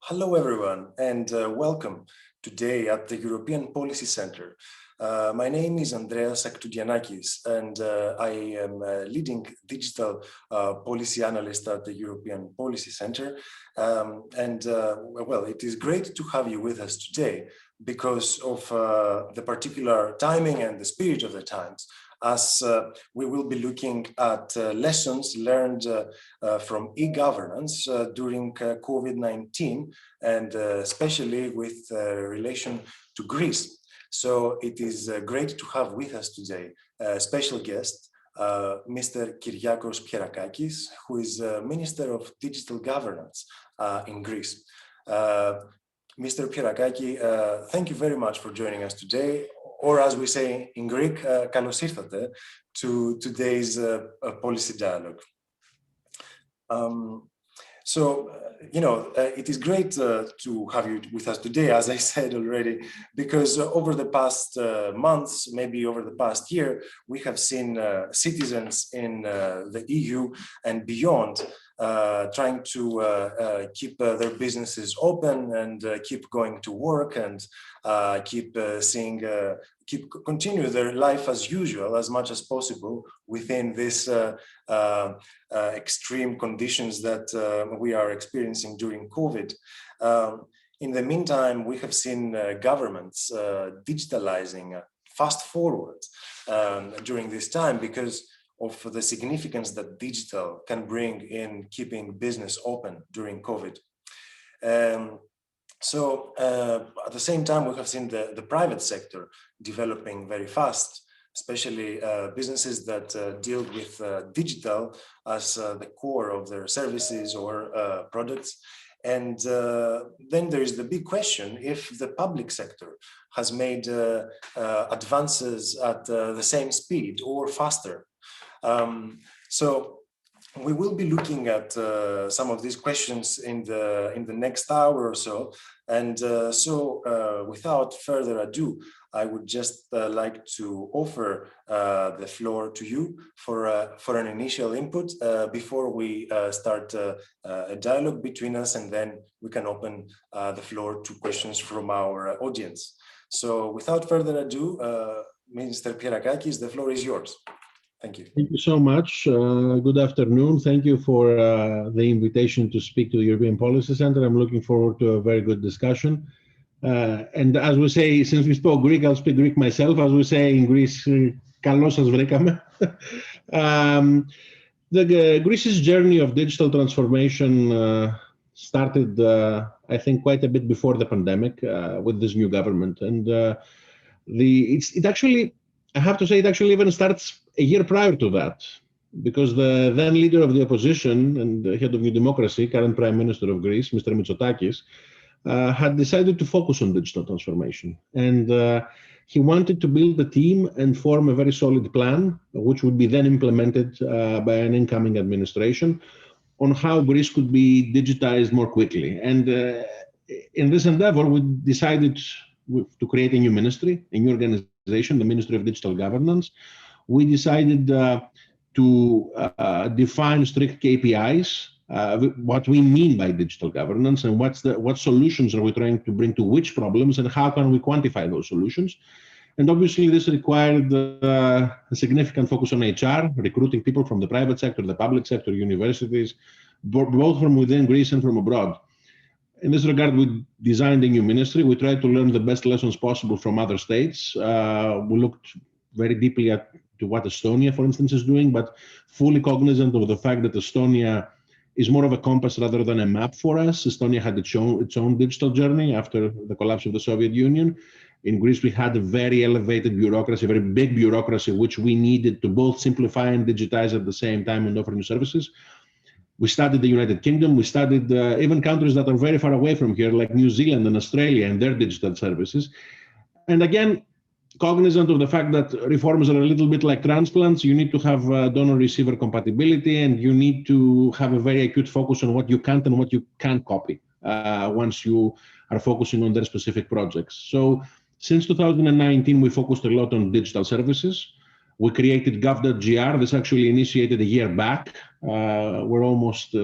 Hello, everyone, and welcome today at the European Policy Center. My name is Andreas Aktoudianakis, and I am leading digital policy analyst at the European Policy Center. Well, it is great to have you with us today because of the particular timing and the spirit of the times, as we will be looking at lessons learned from e-governance during COVID-19, and especially with relation to Greece. So it is great to have with us today a special guest, Mr. Kyriakos Pierrakakis, who is Minister of Digital Governance in Greece. Mr. Pierrakakis, thank you very much for joining us today, or as we say in Greek, kalos ήρθατε, to today's policy dialogue. It is great to have you with us today, as I said already, because over the past months, maybe over the past year, we have seen citizens in the EU and beyond trying to keep their businesses open and keep going to work and continue their life as usual as much as possible within this extreme conditions that we are experiencing during COVID. In the meantime, we have seen governments digitalizing fast forward during this time because of the significance that digital can bring in keeping business open during COVID. At the same time, we have seen the private sector developing very fast, especially businesses that deal with digital as the core of their services or products. And then there is the big question if the public sector has made advances at the same speed or faster. So we will be looking at some of these questions in the next hour or so. And without further ado, I would just like to offer the floor to you for an initial input before we start a dialogue between us, and then we can open the floor to questions from our audience. So without further ado, Mr. Pierrakakis, the floor is yours. Thank you. Thank you so much. Good afternoon. Thank you for the invitation to speak to the European Policy Center. I'm looking forward to a very good discussion. And as we say, since we spoke Greek, I'll speak Greek myself. As we say in Greece, kalos σας βρήκαμε. Greece's journey of digital transformation started, I think, quite a bit before the pandemic with this new government. And it actually, I have to say, it actually even starts a year prior to that, because the then leader of the opposition and the head of New Democracy, current Prime Minister of Greece, Mr. Mitsotakis, had decided to focus on digital transformation. And he wanted to build a team and form a very solid plan, which would be then implemented by an incoming administration on how Greece could be digitized more quickly. And in this endeavor, we decided to create a new ministry, a new organization, the Ministry of Digital Governance. We decided to define strict KPIs, what we mean by digital governance, and what solutions are we trying to bring to which problems, and how can we quantify those solutions. And obviously this required a significant focus on HR, recruiting people from the private sector, the public sector, universities, both from within Greece and from abroad. In this regard, we designed a new ministry. We tried to learn the best lessons possible from other states. We looked very deeply to what Estonia, for instance, is doing, but fully cognizant of the fact that Estonia is more of a compass rather than a map for us. Estonia had its own digital journey after the collapse of the Soviet Union. In Greece, we had a very elevated bureaucracy, a very big bureaucracy, which we needed to both simplify and digitize at the same time and offer new services. We studied the United Kingdom. We studied even countries that are very far away from here, like New Zealand and Australia, and their digital services. And again, cognizant of the fact that reforms are a little bit like transplants, you need to have donor-receiver compatibility, and you need to have a very acute focus on what you can't and what you can't copy once you are focusing on their specific projects. So since 2019, we focused a lot on digital services. We created gov.gr. This actually initiated a year back. We're almost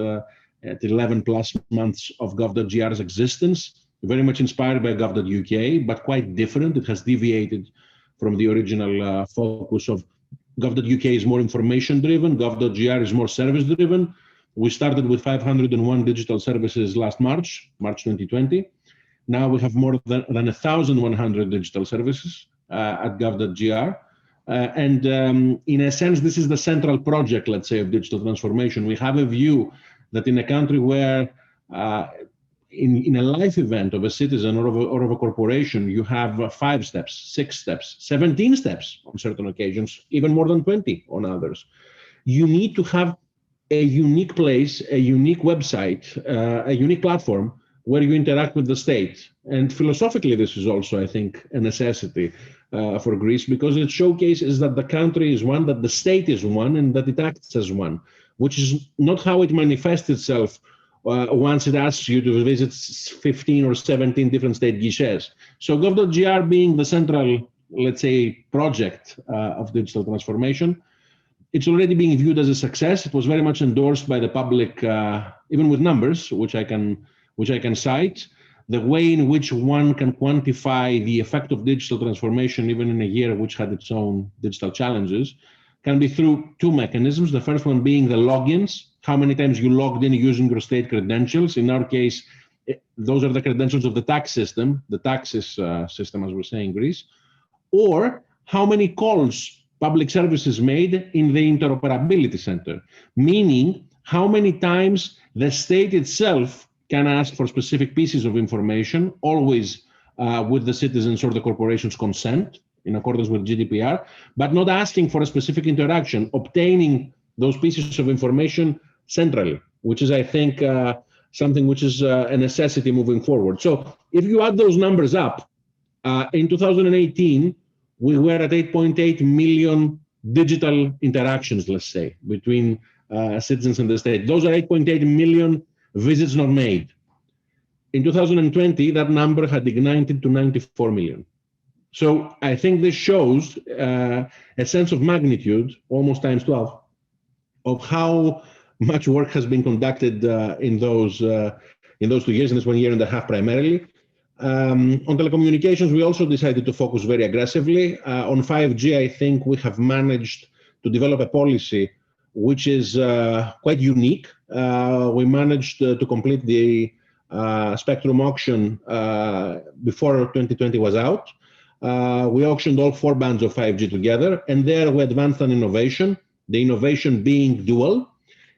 at 11 plus months of gov.gr's existence, very much inspired by gov.uk, but quite different. It has deviated from the original focus of gov.uk is more information driven, gov.gr is more service driven. We started with 501 digital services last March 2020. Now we have more than 1,100 digital services at gov.gr. In a sense, this is the central project, let's say, of digital transformation. We have a view that in a country where in a life event of a citizen or of a corporation, you have 5 steps, 6 steps, 17 steps on certain occasions, even more than 20 on others. You need to have a unique place, a unique website, a unique platform where you interact with the state. And philosophically, this is also, I think, a necessity for Greece, because it showcases that the country is one, that the state is one, and that it acts as one, which is not how it manifests itself once it asks you to visit 15 or 17 different state guichets. So gov.gr being the central, let's say, project of digital transformation, it's already being viewed as a success. It was very much endorsed by the public, even with numbers, which I can cite. The way in which one can quantify the effect of digital transformation, even in a year which had its own digital challenges, can be through 2 mechanisms. The first one being the logins, how many times you logged in using your state credentials. In our case, those are the credentials of the tax system, the taxes system, as we say in Greece, or how many calls public services made in the interoperability center, meaning how many times the state itself can ask for specific pieces of information, always with the citizens or the corporation's consent in accordance with GDPR, but not asking for a specific interaction, obtaining those pieces of information centrally, which is, I think, something which is a necessity moving forward. So if you add those numbers up, in 2018, we were at 8.8 million digital interactions, let's say, between citizens and the state. Those are 8.8 million visits not made. In 2020, that number had ignited to 94 million. So I think this shows a sense of magnitude, almost times 12, of how much work has been conducted in those 2 years, in this 1.5 years primarily. On telecommunications, we also decided to focus very aggressively. On 5G, I think we have managed to develop a policy which is quite unique. We managed to complete the spectrum auction before 2020 was out. We auctioned all 4 bands of 5G together, and there we advanced an innovation, the innovation being dual.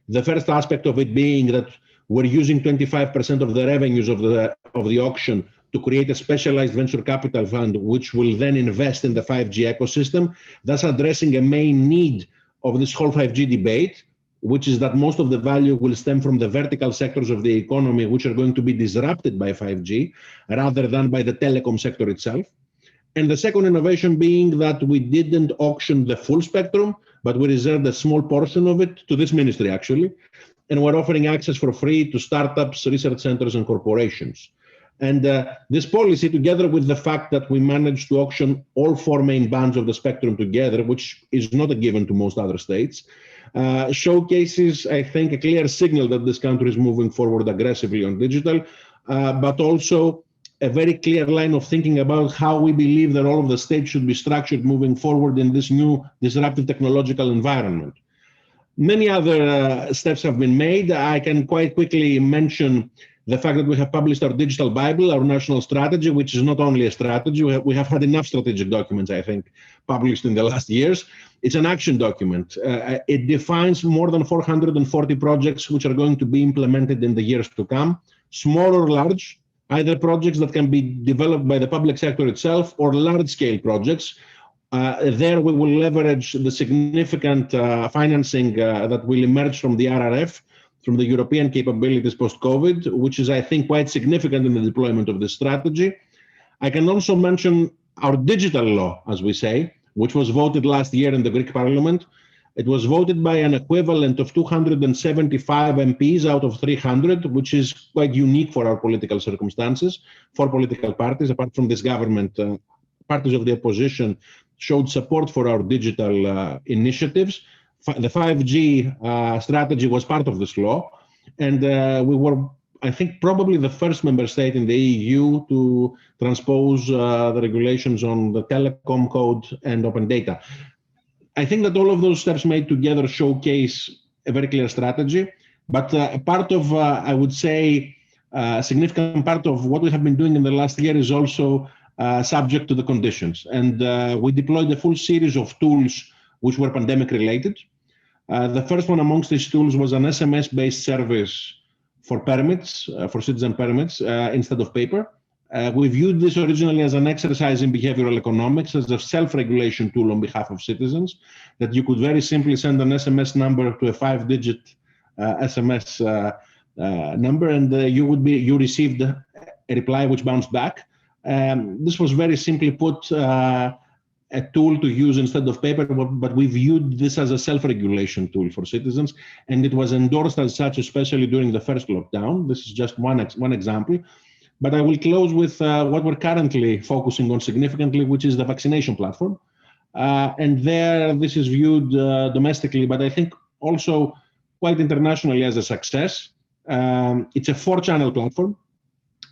The first aspect of it being that we're using 25% of the revenues of the auction to create a specialized venture capital fund, which will then invest in the 5G ecosystem, thus addressing a main need of this whole 5G debate, which is that most of the value will stem from the vertical sectors of the economy, which are going to be disrupted by 5G, rather than by the telecom sector itself. And the second innovation being that we didn't auction the full spectrum, but we reserved a small portion of it to this ministry, actually. And we're offering access for free to startups, research centers, and corporations. And this policy, together with the fact that we managed to auction all 4 main bands of the spectrum together, which is not a given to most other states, showcases, I think, a clear signal that this country is moving forward aggressively on digital, but also a very clear line of thinking about how we believe that all of the states should be structured moving forward in this new disruptive technological environment. Many other steps have been made. I can quite quickly mention the fact that we have published our digital Bible, our national strategy, which is not only a strategy. We have had enough strategic documents, I think, published in the last years. It's an action document. It defines more than 440 projects which are going to be implemented in the years to come, small or large, either projects that can be developed by the public sector itself or large-scale projects. There we will leverage the significant financing that will emerge from the RRF, from the European capabilities post-COVID, which is, I think, quite significant in the deployment of this strategy. I can also mention our digital law, as we say, which was voted last year in the Greek Parliament. It was voted by an equivalent of 275 MPs out of 300, which is quite unique for our political circumstances, for political parties. Apart from this government, parties of the opposition showed support for our digital initiatives. The 5G strategy was part of this law. And we were, I think, probably the first member state in the EU to transpose the regulations on the telecom code and open data. I think that all of those steps made together showcase a very clear strategy, but part of, I would say, a significant part of what we have been doing in the last year is also subject to the conditions. And we deployed a full series of tools which were pandemic related. The first one amongst these tools was an SMS-based service for permits, for citizen permits, instead of paper. We viewed this originally as an exercise in behavioral economics, as a self-regulation tool on behalf of citizens, that you could very simply send an SMS number to a 5-digit SMS number, and you received a reply which bounced back. This was very simply put a tool to use instead of paper, but we viewed this as a self-regulation tool for citizens, and it was endorsed as such, especially during the first lockdown. This is just one example. But I will close with what we're currently focusing on significantly, which is the vaccination platform. And there, this is viewed domestically, but I think also quite internationally as a success. It's a 4-channel platform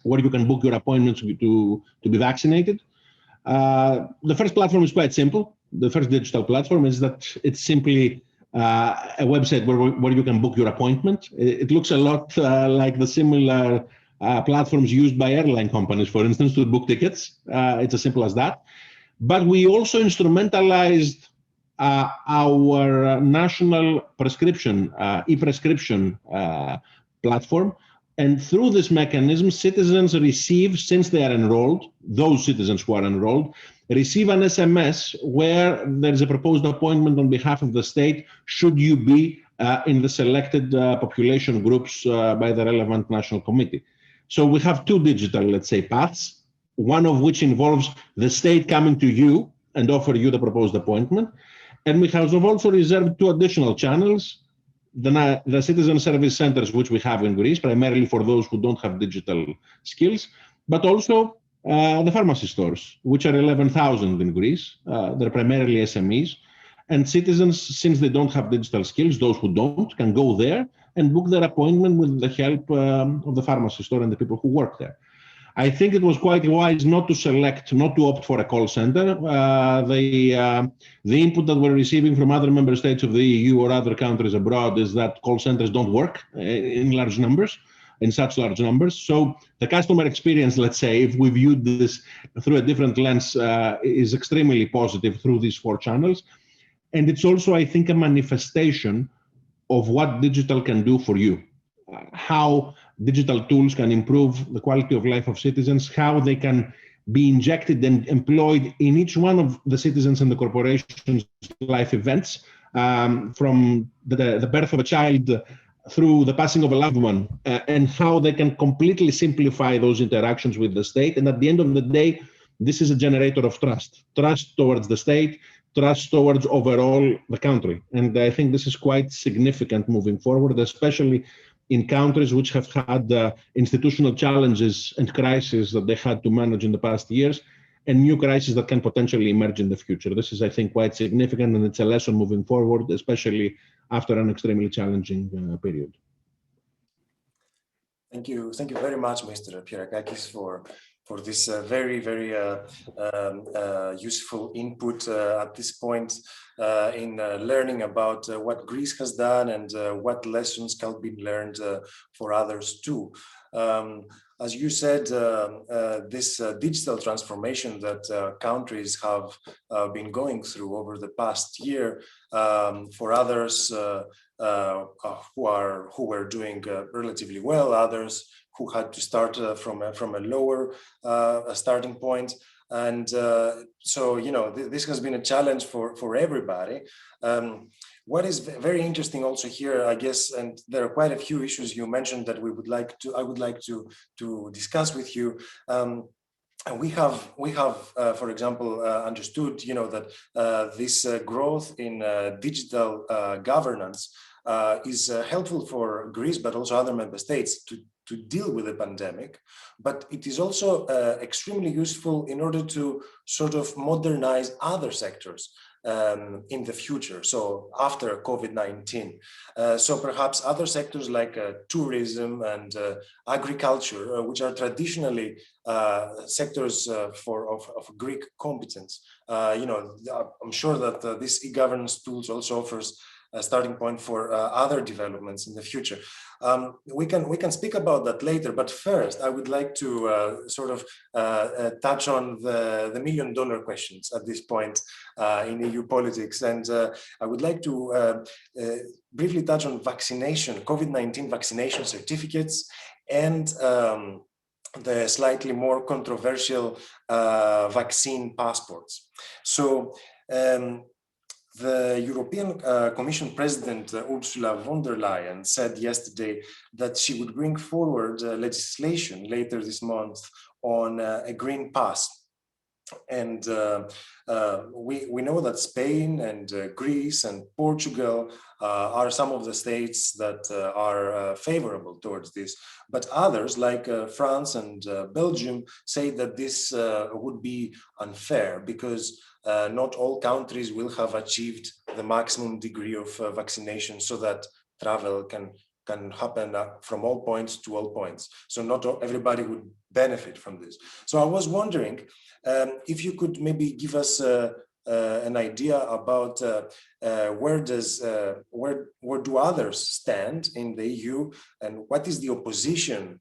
where you can book your appointments to be vaccinated. The first platform is quite simple. The first digital platform is that it's simply a website where you can book your appointment. It looks a lot like the similar platforms used by airline companies, for instance, to book tickets. It's as simple as that. But we also instrumentalized our national prescription, e-prescription platform. And through this mechanism, citizens receive, since they are enrolled, those citizens who are enrolled, receive an SMS where there is a proposed appointment on behalf of the state, should you be in the selected population groups by the relevant national committee. So we have 2 digital, let's say, paths, one of which involves the state coming to you and offer you the proposed appointment. And we have also reserved 2 additional channels, the citizen service centers, which we have in Greece, primarily for those who don't have digital skills, but also the pharmacy stores, which are 11,000 in Greece. They're primarily SMEs. And citizens, since they don't have digital skills, those who don't, can go there and book their appointment with the help of the pharmacy store and the people who work there. I think it was quite wise not to opt for a call center. The input that we're receiving from other member states of the EU or other countries abroad is that call centers don't work in large numbers, in such large numbers. So the customer experience, let's say, if we viewed this through a different lens, is extremely positive through these 4 channels. And it's also, I think, a manifestation of what digital can do for you, how digital tools can improve the quality of life of citizens, how they can be injected and employed in each one of the citizens and the corporations' life events, from the birth of a child through the passing of a loved one, and how they can completely simplify those interactions with the state. And at the end of the day, this is a generator of trust towards the state, trust towards overall the country. And I think this is quite significant moving forward, especially in countries which have had institutional challenges and crises that they had to manage in the past years, and new crises that can potentially emerge in the future. This is, I think, quite significant, and it's a lesson moving forward, especially after an extremely challenging period. Thank you very much, Mr. Pierrakakis, for this very useful input at this point in learning about what Greece has done and what lessons can be learned for others too. As you said, this digital transformation that countries have been going through over the past year, for others who were doing relatively well, others who had to start from a lower starting point. And so, this has been a challenge for everybody. What is very interesting also here, I guess, and there are quite a few issues you mentioned that I would like to discuss with you. And we have, for example, understood, that this growth in digital governance is helpful for Greece, but also other member states to deal with the pandemic. But it is also extremely useful in order to sort of modernize other sectors. in the future, so after COVID-19. So perhaps other sectors like tourism and agriculture, which are traditionally sectors of Greek competence. I'm sure that this e-governance tools also offers a starting point for other developments in the future. We can speak about that later, but first I would like to touch on the million-dollar questions at this point in EU politics, and I would like to briefly touch on vaccination, COVID-19 vaccination certificates, and the slightly more controversial vaccine passports. So. The European Commission President Ursula von der Leyen said yesterday that she would bring forward legislation later this month on a green pass. And we know that Spain and Greece and Portugal are some of the states that are favorable towards this. But others, like France and Belgium, say that this would be unfair because not all countries will have achieved the maximum degree of vaccination so that travel can happen from all points to all points. So not everybody would benefit from this. So I was wondering if you could maybe give us an idea about where do others stand in the EU, and what is the opposition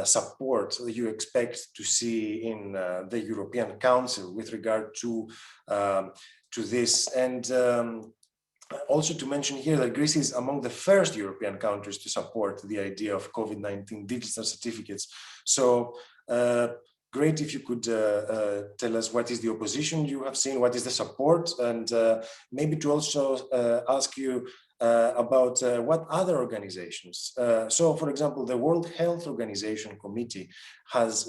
support that you expect to see in the European Council with regard to this. And also to mention here that Greece is among the first European countries to support the idea of COVID-19 digital certificates. So great if you could tell us what is the opposition you have seen, what is the support, and maybe to also ask you about what other organizations. So, for example, the World Health Organization Committee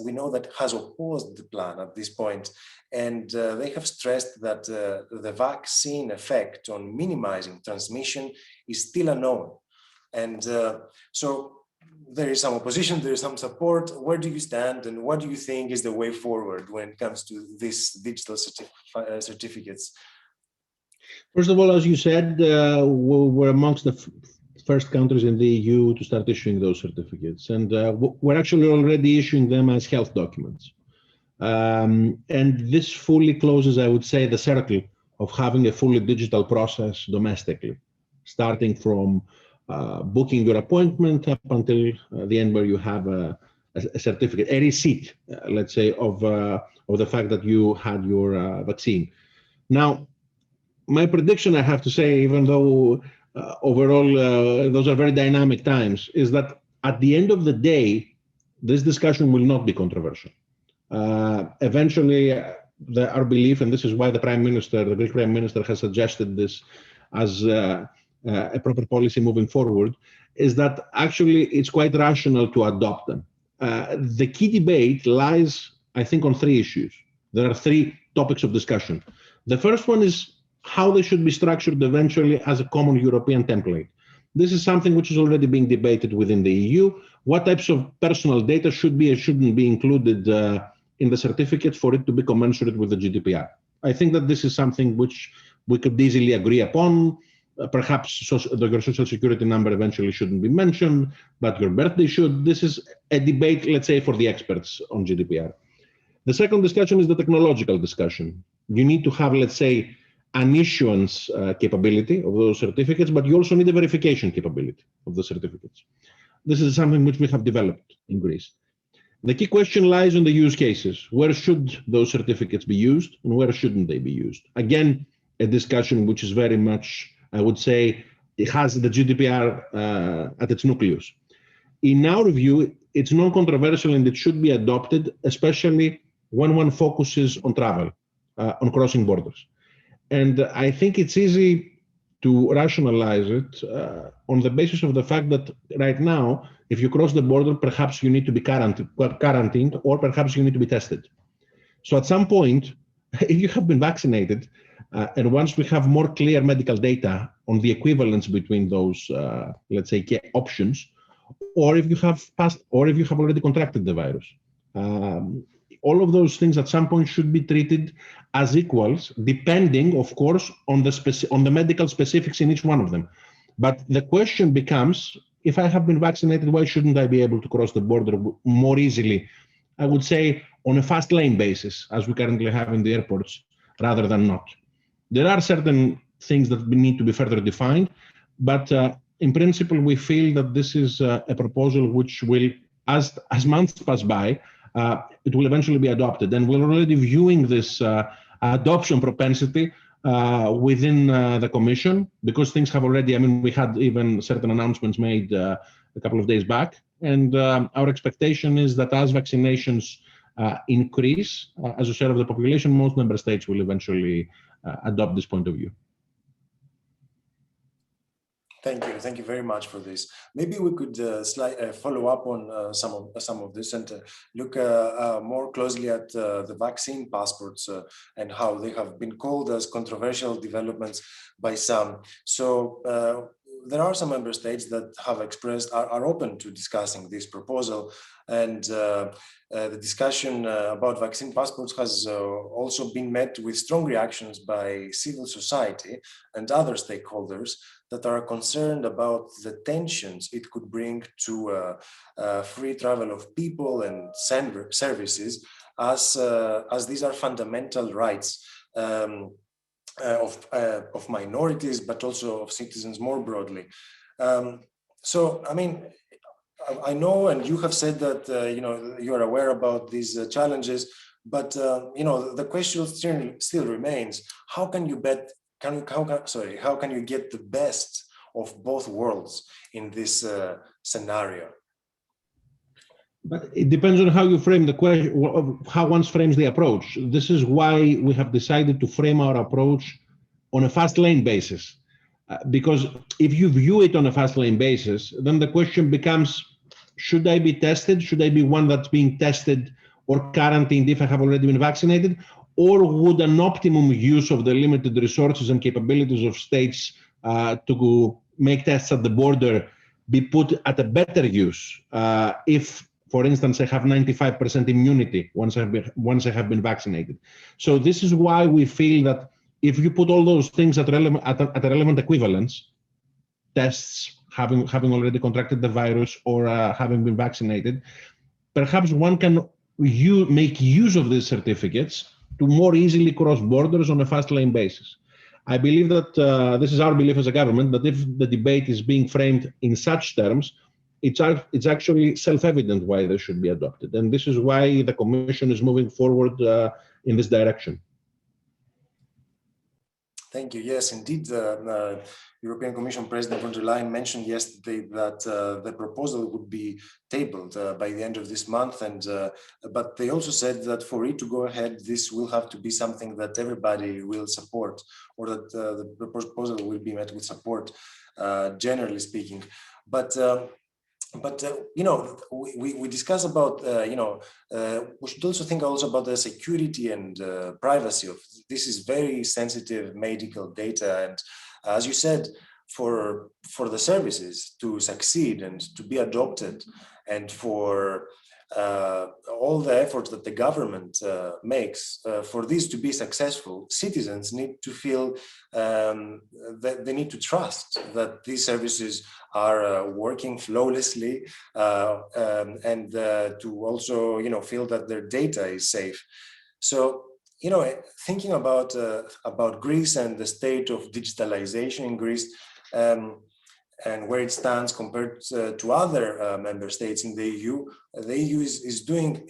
we know that has opposed the plan at this point, and they have stressed that the vaccine effect on minimizing transmission is still unknown. And so there is some opposition, there is some support. Where do you stand, and what do you think is the way forward when it comes to these digital certificates? First of all, as you said, we're amongst the first countries in the EU to start issuing those certificates. And we're actually already issuing them as health documents. And this fully closes, I would say, the circle of having a fully digital process domestically, starting from booking your appointment up until the end where you have a certificate, a receipt, let's say, of the fact that you had your vaccine. Now, my prediction, I have to say, even though overall those are very dynamic times, is that at the end of the day, this discussion will not be controversial. Eventually, our belief, and this is why the Greek Prime Minister has suggested this as a proper policy moving forward, is that actually it's quite rational to adopt them. The key debate lies, I think, on three issues. There are three topics of discussion. The first one is how they should be structured eventually as a common European template. This is something which is already being debated within the EU. What types of personal data should be or shouldn't be included in the certificate for it to be commensurate with the GDPR? I think that this is something which we could easily agree upon. Perhaps your social security number eventually shouldn't be mentioned, but your birthday should. This is a debate, let's say, for the experts on GDPR. The second discussion is the technological discussion. You need to have, let's say, an issuance capability of those certificates, but you also need a verification capability of the certificates. This is something which we have developed in Greece. The key question lies on the use cases. Where should those certificates be used and where shouldn't they be used? Again, a discussion which is very much, I would say, it has the GDPR at its nucleus. In our view, it's non-controversial and it should be adopted, especially when one focuses on travel, on crossing borders. And I think it's easy to rationalize it on the basis of the fact that right now, if you cross the border, perhaps you need to be quarantined or perhaps you need to be tested. So at some point, if you have been vaccinated, and once we have more clear medical data on the equivalence between those, let's say, options, or if you have passed, or if you have already contracted the virus, all of those things at some point should be treated as equals, depending, of course, on the medical specifics in each one of them. But the question becomes, if I have been vaccinated, why shouldn't I be able to cross the border more easily? I would say on a fast lane basis, as we currently have in the airports, rather than not. There are certain things that need to be further defined, but in principle, we feel that this is a proposal which will, as months pass by, it will eventually be adopted. And we're already viewing this adoption propensity within the Commission, because things have already, we had even certain announcements made a couple of days back. And our expectation is that as vaccinations increase as a share of the population, most member states will eventually adopt this point of view. Thank you very much for this. Maybe we could follow up on some of this and look more closely at the vaccine passports and how they have been called as controversial developments by some. So there are some member states that have expressed are open to discussing this proposal, and the discussion about vaccine passports has also been met with strong reactions by civil society and other stakeholders that are concerned about the tensions it could bring to free travel of people and services, as these are fundamental rights of minorities, but also of citizens more broadly. So, I know, and you have said that you are aware about these challenges, but the question still remains: how can you how can you get the best of both worlds in this scenario? But it depends on how you frame the question, how one frames the approach. This is why we have decided to frame our approach on a fast lane basis. Because if you view it on a fast lane basis, then the question becomes, should I be tested? Should I be one that's being tested or quarantined if I have already been vaccinated? Or would an optimum use of the limited resources and capabilities of states to make tests at the border be put at a better use if, for instance, I have 95% immunity once I have been vaccinated? So this is why we feel that if you put all those things at a relevant equivalence, tests, having already contracted the virus or having been vaccinated, perhaps one can make use of these certificates to more easily cross borders on a fast lane basis. I believe that this is our belief as a government, that if the debate is being framed in such terms, it's actually self-evident why they should be adopted. And this is why the Commission is moving forward in this direction. Thank you. Yes, indeed. The European Commission President von der Leyen mentioned yesterday that the proposal would be tabled by the end of this month, and but they also said that for it to go ahead, this will have to be something that everybody will support, or that the proposal will be met with support, generally speaking. But we discuss about we should also think about the security and privacy of this. Is very sensitive medical data, and as you said, for the services to succeed and to be adopted, and for all the efforts that the government makes for this to be successful, citizens need to feel that they need to trust that these services are working flawlessly, and to also feel that their data is safe. So thinking about Greece and the state of digitalization in Greece, and where it stands compared to other member states in the EU is doing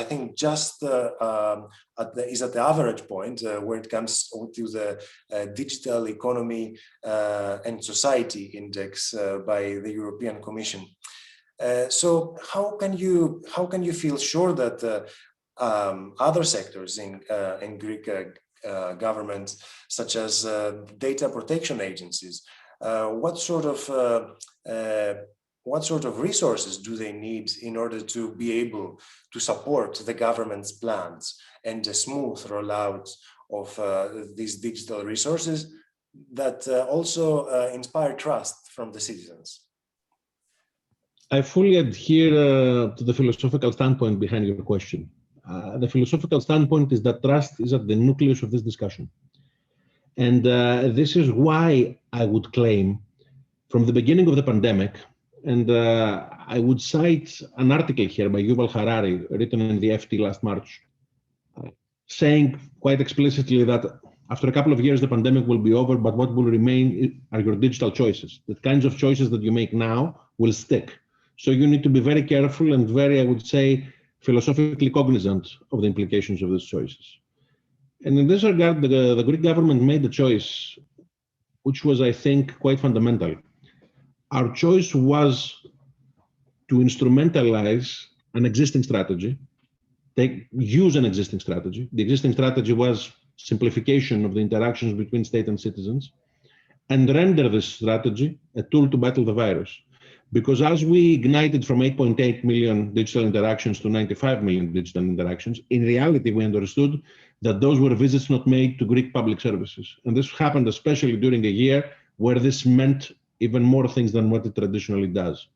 I think just is at the average point where it comes to the digital economy and society index by the European Commission. So how can you feel sure that other sectors in Greek government, such as data protection agencies, what sort of resources do they need in order to be able to support the government's plans and a smooth rollout of these digital resources that also inspire trust from the citizens? I fully adhere to the philosophical standpoint behind your question. the philosophical standpoint is that trust is at the nucleus of this discussion. And this is why I would claim from the beginning of the pandemic, and I would cite an article here by Yuval Harari, written in the FT last March, saying quite explicitly that after a couple of years, the pandemic will be over, but what will remain are your digital choices. The kinds of choices that you make now will stick. So you need to be very careful and very, I would say, philosophically cognizant of the implications of these choices. And in this regard, the Greek government made the choice, which was, I think, quite fundamental. Our choice was to instrumentalize an existing strategy, use an existing strategy. The existing strategy was simplification of the interactions between state and citizens, and render this strategy a tool to battle the virus. Because as we ignited from 8.8 million digital interactions to 95 million digital interactions, in reality, we understood that those were visits not made to Greek public services. And this happened especially during a year where this meant even more things than what it traditionally does.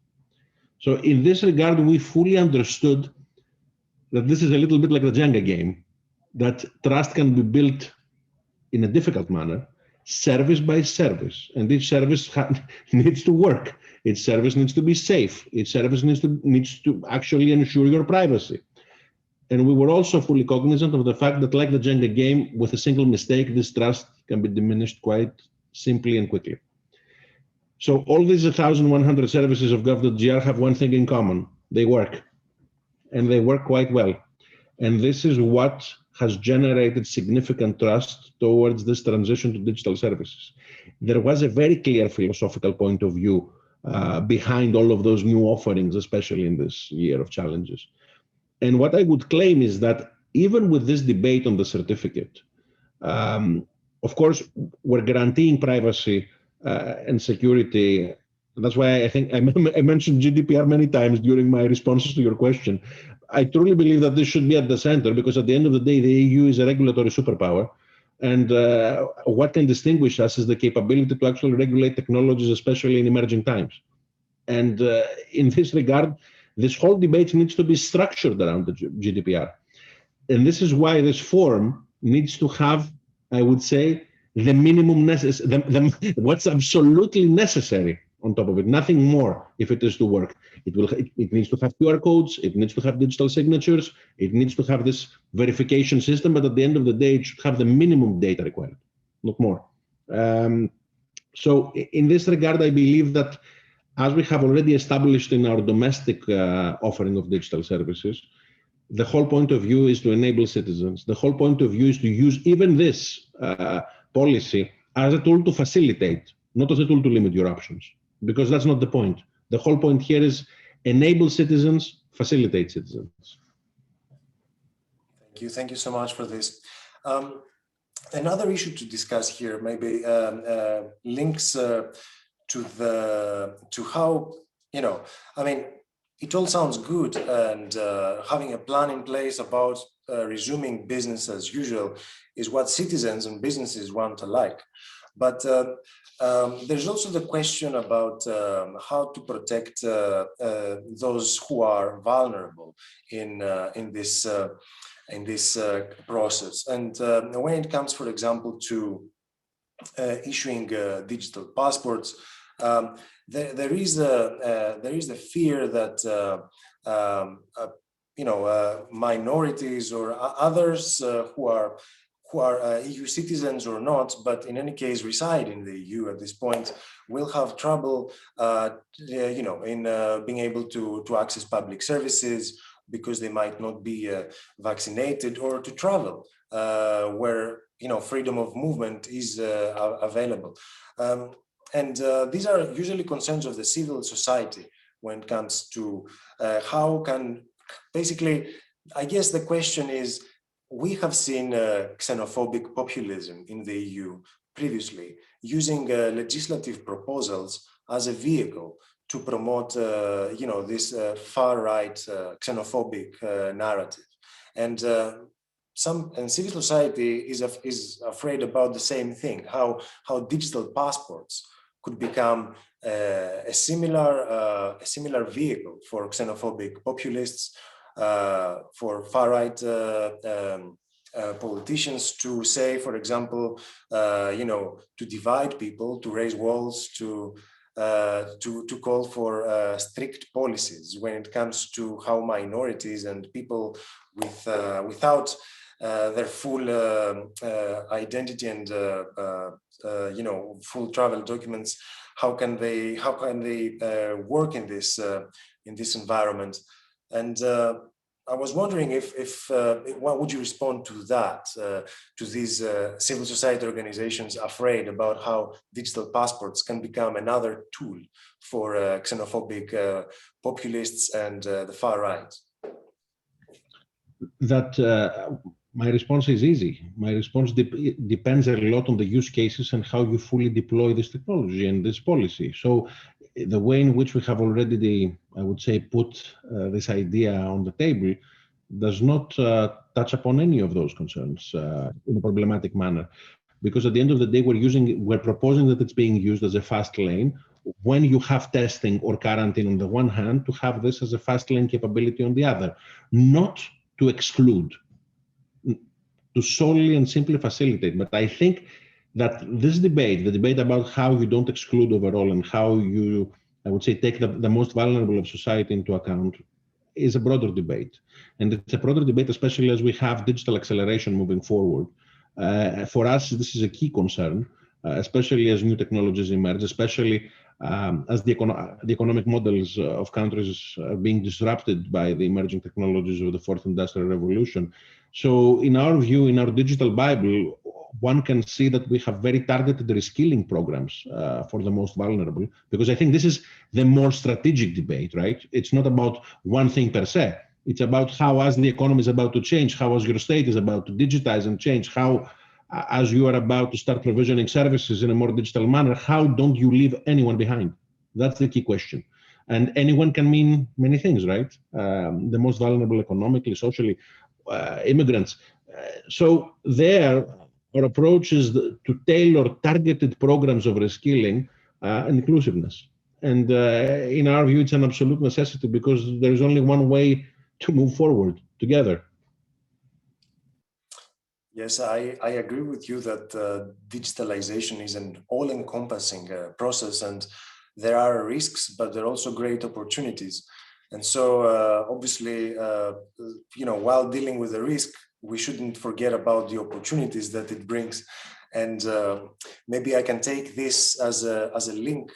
So in this regard, we fully understood that this is a little bit like the Jenga game, that trust can be built in a difficult manner, service by service, and each service needs to work. Each service needs to be safe. Each service needs to actually ensure your privacy. And we were also fully cognizant of the fact that, like the Jenga game, with a single mistake, this trust can be diminished quite simply and quickly. So all these 1,100 services of gov.gr have one thing in common: they work, and they work quite well. And this is what has generated significant trust towards this transition to digital services. There was a very clear philosophical point of view behind all of those new offerings, especially in this year of challenges. And what I would claim is that even with this debate on the certificate, of course, we're guaranteeing privacy and security. That's why I think I mentioned GDPR many times during my responses to your question. I truly believe that this should be at the center, because at the end of the day, the EU is a regulatory superpower. And what can distinguish us is the capability to actually regulate technologies, especially in emerging times. And in this regard, this whole debate needs to be structured around the GDPR. And this is why this forum needs to have, I would say, the minimum necessary, what's absolutely necessary on top of it, nothing more if it is to work. It needs to have QR codes, it needs to have digital signatures, it needs to have this verification system, but at the end of the day, it should have the minimum data required, not more. So in this regard, I believe that as we have already established in our domestic offering of digital services, the whole point of view is to enable citizens. The whole point of view is to use even this policy as a tool to facilitate, not as a tool to limit your options, because that's not the point. The whole point here is enable citizens, facilitate citizens. Thank you so much for this. Another issue to discuss here maybe links to how, I mean, it all sounds good, and having a plan in place about resuming business as usual is what citizens and businesses want alike. But there's also the question about how to protect those who are vulnerable in this process. And when it comes, for example, to issuing digital passports, there is the fear that minorities or others who are EU citizens or not, but in any case reside in the EU at this point, will have trouble, in being able to access public services because they might not be vaccinated, or to travel where freedom of movement is available. And these are usually concerns of the civil society when it comes to how can, basically, I guess the question is, we have seen xenophobic populism in the EU previously, using legislative proposals as a vehicle to promote, this far-right xenophobic narrative. And civil society is afraid about the same thing, how digital passports could become a similar vehicle for xenophobic populists, for far-right politicians to say, for example, to divide people, to raise walls, to call for strict policies when it comes to how minorities and people without their full identity and full travel documents, how can they work in this environment? And I was wondering if what would you respond to that, to these civil society organizations afraid about how digital passports can become another tool for xenophobic populists and the far right? That my response is easy. My response depends a lot on the use cases and how you fully deploy this technology and this policy. So the way in which we have already, I would say, put this idea on the table does not touch upon any of those concerns in a problematic manner. Because at the end of the day, we're proposing that it's being used as a fast lane when you have testing or quarantine on the one hand, to have this as a fast lane capability on the other, not to exclude, to solely and simply facilitate. But I think that this debate, the debate about how you don't exclude overall and how you, I would say, take the most vulnerable of society into account, is a broader debate. And it's a broader debate, especially as we have digital acceleration moving forward. For us, this is a key concern, especially as new technologies emerge, especially as the economic models of countries are being disrupted by the emerging technologies of the fourth industrial revolution. So in our view, in our digital Bible, one can see that we have very targeted reskilling programs for the most vulnerable, because I think this is the more strategic debate, right? It's not about one thing per se. It's about how, as the economy is about to change, how as your state is about to digitize and change, how as you are about to start provisioning services in a more digital manner, how don't you leave anyone behind? That's the key question. And anyone can mean many things, right? The most vulnerable economically, socially, immigrants. So there, our approach is to tailor targeted programs of reskilling and inclusiveness. And in our view, it's an absolute necessity, because there is only one way to move forward together. Yes, I agree with you that digitalization is an all-encompassing process, and there are risks, but there are also great opportunities. And so obviously, while dealing with the risk, we shouldn't forget about the opportunities that it brings. And maybe I can take this as a link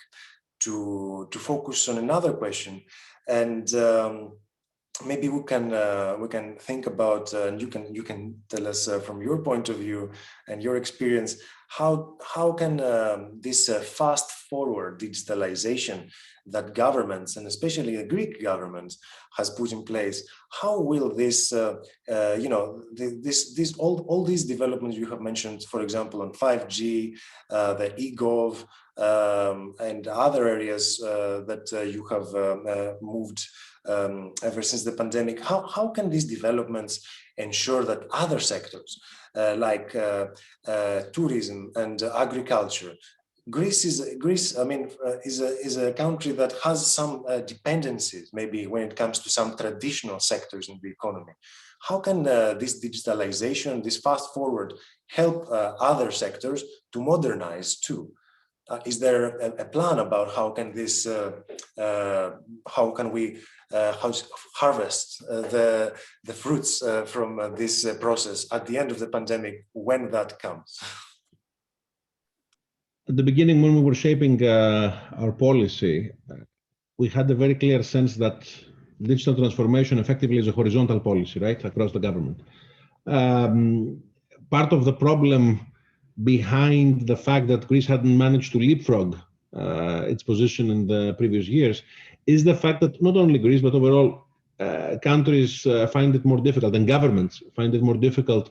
to focus on another question. And maybe we can think about, and you can tell us from your point of view and your experience, how can this fast forward digitalization that governments, and especially the Greek government, has put in place, how will this all these developments you have mentioned, for example, on 5G, the e-gov, and other areas that you have moved ever since the pandemic, how can these developments ensure that other sectors like tourism and agriculture, Greece is a country that has some dependencies, maybe when it comes to some traditional sectors in the economy. How can this digitalization, this fast forward, help other sectors to modernize too? Is there a plan about how can this, how can we harvest the fruits from this process at the end of the pandemic, when that comes? At the beginning, when we were shaping our policy, we had a very clear sense that digital transformation effectively is a horizontal policy, right, across the government. Part of the problem behind the fact that Greece hadn't managed to leapfrog its position in the previous years is the fact that not only Greece, but overall countries find it more difficult, and governments find it more difficult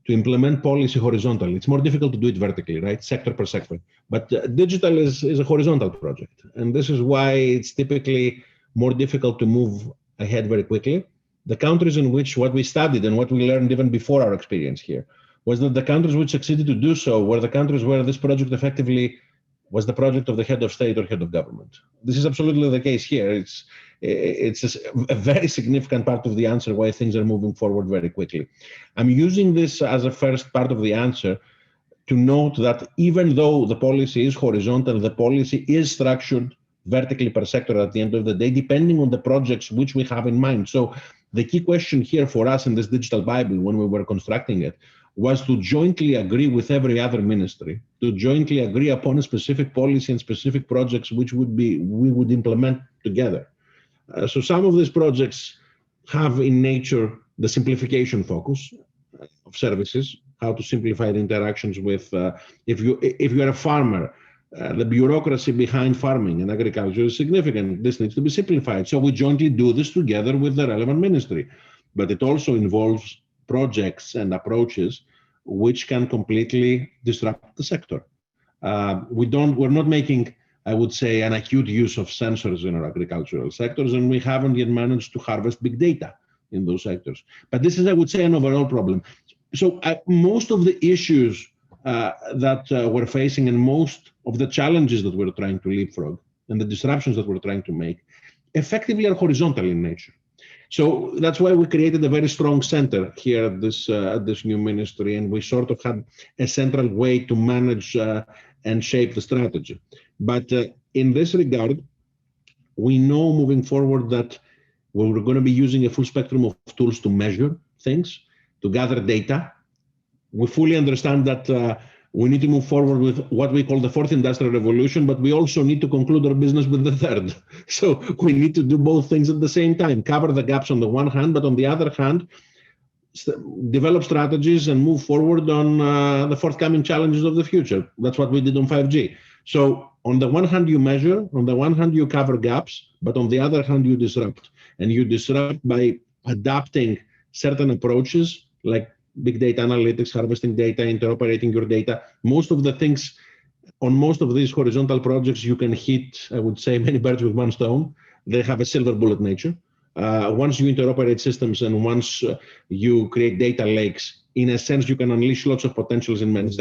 to implement policy horizontally. It's more difficult to do it vertically, right? Sector per sector. But digital is a horizontal project. And this is why it's typically more difficult to move ahead very quickly. The countries in which what we studied and what we learned even before our experience here was that the countries which succeeded to do so were the countries where this project effectively was the project of the head of state or head of government. This is absolutely the case here. it's a very significant part of the answer why things are moving forward very quickly. I'm using this as a first part of the answer to note that even though the policy is horizontal, the policy is structured vertically per sector at the end of the day, depending on the projects which we have in mind. So the key question here for us in this digital Bible, when we were constructing it, was to jointly agree with every other ministry, to jointly agree upon a specific policy and specific projects which we would implement together. So some of these projects have in nature the simplification focus of services, how to simplify the interactions with, if you're a farmer, the bureaucracy behind farming and agriculture is significant. This needs to be simplified. So we jointly do this together with the relevant ministry. But it also involves projects and approaches which can completely disrupt the sector. We're not making, I would say, an acute use of sensors in our agricultural sectors, and we haven't yet managed to harvest big data in those sectors. But this is, I would say, an overall problem. So most of the issues that we're facing and most of the challenges that we're trying to leapfrog and the disruptions that we're trying to make effectively are horizontal in nature. So that's why we created a very strong center here at this new ministry, and we sort of had a central way to manage and shape the strategy. But in this regard, we know moving forward that we're going to be using a full spectrum of tools to measure things, to gather data. We fully understand that we need to move forward with what we call the fourth industrial revolution, but we also need to conclude our business with the third. So we need to do both things at the same time, cover the gaps on the one hand, but on the other hand, develop strategies and move forward on the forthcoming challenges of the future. That's what we did on 5G. So on the one hand, you measure, on the one hand, you cover gaps, but on the other hand, you disrupt. And you disrupt by adapting certain approaches like big data analytics, harvesting data, interoperating your data. Most of the things on most of these horizontal projects, you can hit, I would say, many birds with one stone. They have a silver bullet nature. Once you interoperate systems and once you create data lakes, in a sense, you can unleash lots of potential in many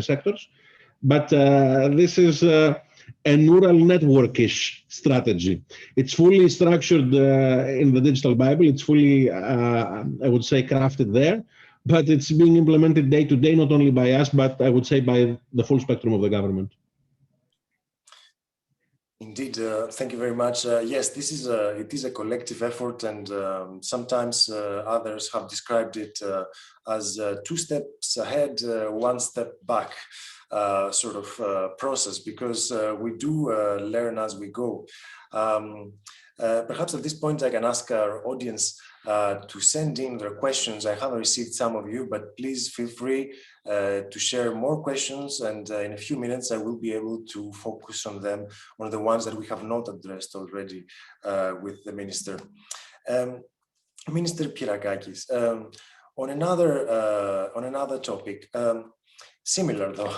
sectors. But this is a neural network-ish strategy. It's fully structured in the digital Bible. It's fully, I would say, crafted there, but it's being implemented day to day, not only by us, but I would say by the full spectrum of the government. Indeed, thank you very much. Yes, it is a collective effort, and sometimes others have described it as 2 steps ahead, 1 step back. Sort of process, because we do learn as we go. Perhaps at this point I can ask our audience to send in their questions. I haven't received some of you, but please feel free to share more questions, and in a few minutes I will be able to focus on them, on the ones that we have not addressed already with the Minister. Minister Pierrakakis, on another topic, similar though,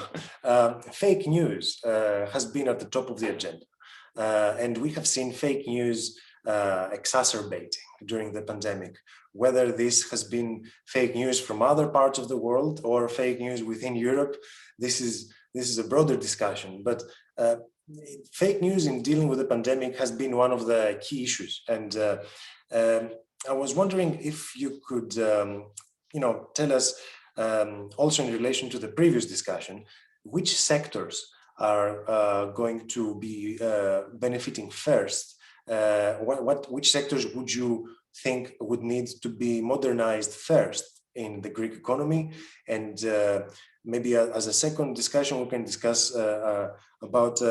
fake news has been at the top of the agenda, and we have seen fake news exacerbating during the pandemic. Whether this has been fake news from other parts of the world or fake news within Europe, this is a broader discussion. But fake news in dealing with the pandemic has been one of the key issues, and I was wondering if you could, tell us. Also in relation to the previous discussion, which sectors are going to be benefiting first? Which sectors would you think would need to be modernized first in the Greek economy? And maybe as a second discussion, we can discuss about